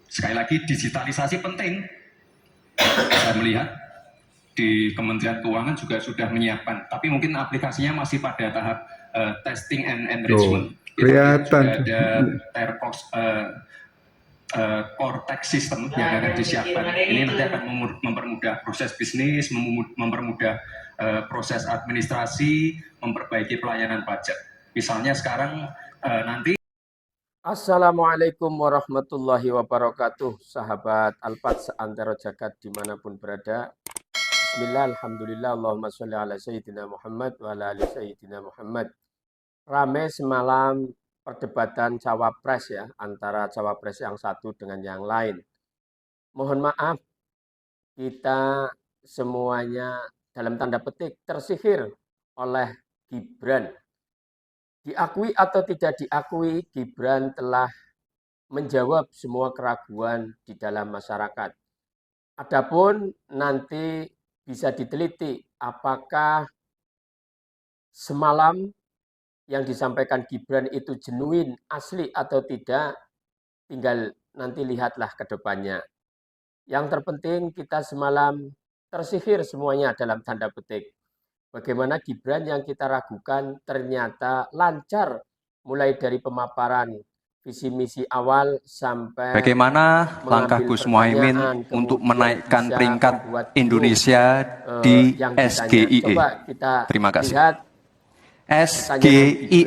Sekali lagi, digitalisasi penting. Saya melihat di Kementerian Keuangan juga sudah menyiapkan, tapi mungkin aplikasinya masih pada tahap testing and enrichment. Kelihatan. Sudah ada core tax system yang akan disiapkan. Ini nanti akan mempermudah proses bisnis, mempermudah proses administrasi, memperbaiki pelayanan pajak. Misalnya sekarang nanti. Assalamualaikum warahmatullahi wabarakatuh, sahabat Alfat seantero jagat dimanapun berada. Bismillah, alhamdulillah, Allahumma sholli ala sayyidina Muhammad wa ala ali sayyidina Muhammad. Rame semalam perdebatan cawapres ya, antara cawapres yang satu dengan yang lain. Mohon maaf, kita semuanya dalam tanda petik tersihir oleh Gibran. Diakui atau tidak diakui, Gibran telah menjawab semua keraguan di dalam masyarakat. Adapun nanti bisa diteliti apakah semalam yang disampaikan Gibran itu genuine, asli atau tidak, tinggal nanti lihatlah ke depannya. Yang terpenting kita semalam tersihir semuanya dalam tanda petik. Bagaimana Gibran yang kita ragukan ternyata lancar mulai dari pemaparan visi misi awal sampai bagaimana langkah Gus Muhaimin untuk menaikkan peringkat Indonesia di SGIE. Terima kasih. Lihat SGIE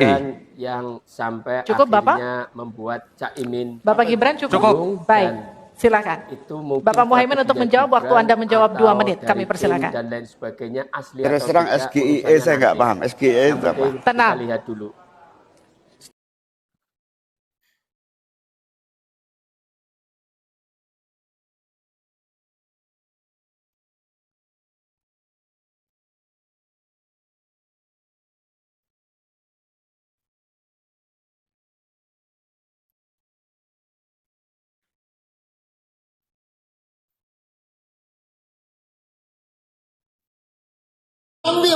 yang sampai cukup, akhirnya Bapak? Membuat Caimin Bapak Gibran cukup. Baik. Silakan. Bapak Muhaimin untuk menjawab, waktu Anda menjawab 2 menit. Kami persilakan. Dan lain sebagainya, asli terus terang SGIE saya nggak paham. SGIE itu apa? Tenang. Kita lihat dulu.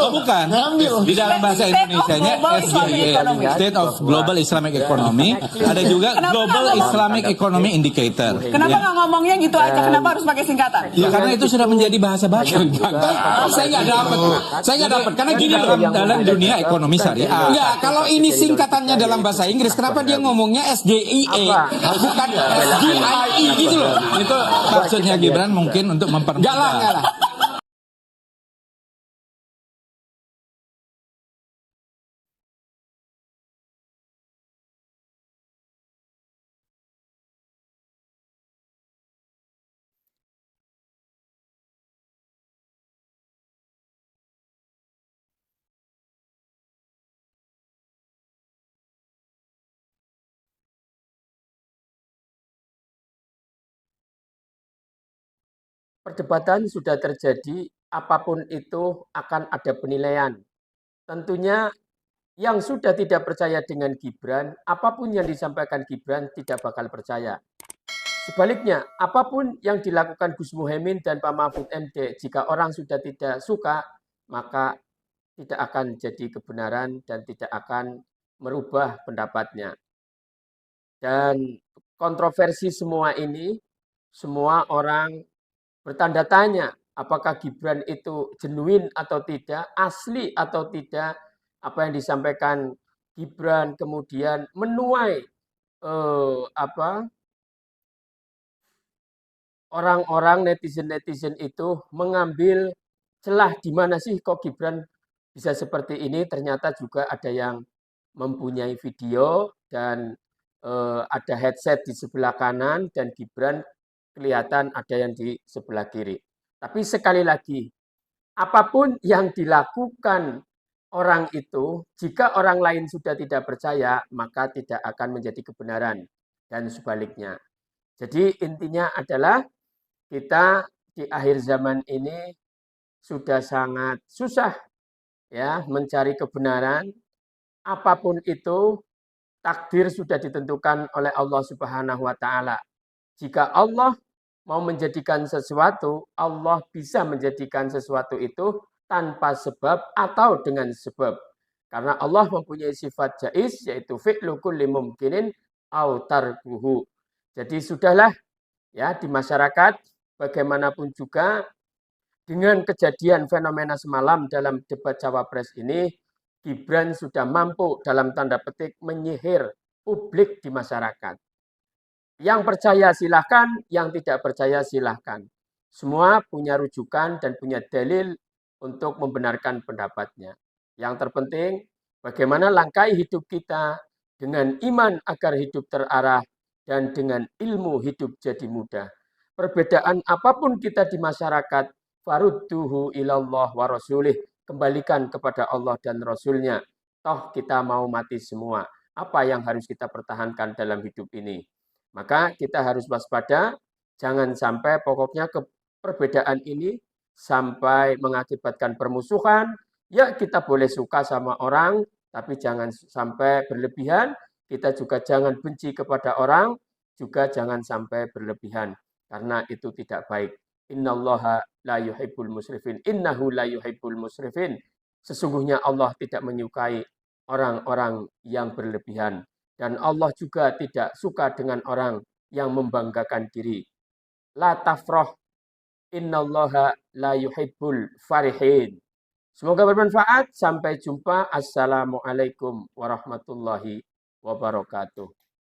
Bukan. Di dalam bahasa Indonesianya SGIE, State of Global Islamic Economy, ada juga Global Islamic Economy Indicator. Kenapa nggak ngomongnya gitu aja? Kenapa harus pakai singkatan? Ya karena itu sudah menjadi bahasa baku. Saya nggak dapat. Karena gini dalam dunia ekonomi syariah. Ya kalau ini singkatannya dalam bahasa Inggris, kenapa dia ngomongnya SGIE bukan SGIE gitu loh? Itu maksudnya Gibran mungkin untuk mempermudah. Enggak lah. Perdebatan sudah terjadi, apapun itu akan ada penilaian. Tentunya yang sudah tidak percaya dengan Gibran, apapun yang disampaikan Gibran tidak bakal percaya. Sebaliknya, apapun yang dilakukan Gus Muhaimin dan Pak Mahfud MD, jika orang sudah tidak suka, maka tidak akan jadi kebenaran dan tidak akan merubah pendapatnya. Dan kontroversi semua ini, semua orang bertanda tanya apakah Gibran itu genuine atau tidak, asli atau tidak, apa yang disampaikan Gibran kemudian menuai orang-orang netizen itu mengambil celah di mana sih kok Gibran bisa seperti ini. Ternyata juga ada yang mempunyai video dan ada headset di sebelah kanan dan Gibran kelihatan ada yang di sebelah kiri. Tapi sekali lagi, apapun yang dilakukan orang itu, jika orang lain sudah tidak percaya, maka tidak akan menjadi kebenaran dan sebaliknya. Jadi intinya adalah kita di akhir zaman ini sudah sangat susah ya mencari kebenaran. Apapun itu, takdir sudah ditentukan oleh Allah Subhanahu wa taala. Jika Allah mau menjadikan sesuatu, Allah bisa menjadikan sesuatu itu tanpa sebab atau dengan sebab. Karena Allah mempunyai sifat jaiz, yaitu fi'lu kulli mumkinin au tarkuhu. Jadi sudahlah, Ya, di masyarakat bagaimanapun juga dengan kejadian fenomena semalam dalam debat Cawapres ini, Gibran sudah mampu dalam tanda petik menyihir publik di masyarakat. Yang percaya silahkan, yang tidak percaya silahkan. Semua punya rujukan dan punya dalil untuk membenarkan pendapatnya. Yang terpenting, bagaimana langkai hidup kita dengan iman agar hidup terarah dan dengan ilmu hidup jadi mudah. Perbedaan apapun kita di masyarakat, farudduhu ilallah wa rasulih. Kembalikan kepada Allah dan Rasulnya. Toh kita mau mati semua. Apa yang harus kita pertahankan dalam hidup ini? Maka kita harus waspada, jangan sampai pokoknya perbedaan ini sampai mengakibatkan permusuhan. Ya kita boleh suka sama orang, tapi jangan sampai berlebihan. Kita juga jangan benci kepada orang, juga jangan sampai berlebihan. Karena itu tidak baik. Innallaha la yuhibbul musrifin. Innahu la yuhibbul musrifin. Sesungguhnya Allah tidak menyukai orang-orang yang berlebihan. Dan Allah juga tidak suka dengan orang yang membanggakan diri. La tafroh. Innallaha la yuhibbul farihin. Semoga bermanfaat. Sampai jumpa. Assalamualaikum warahmatullahi wabarakatuh.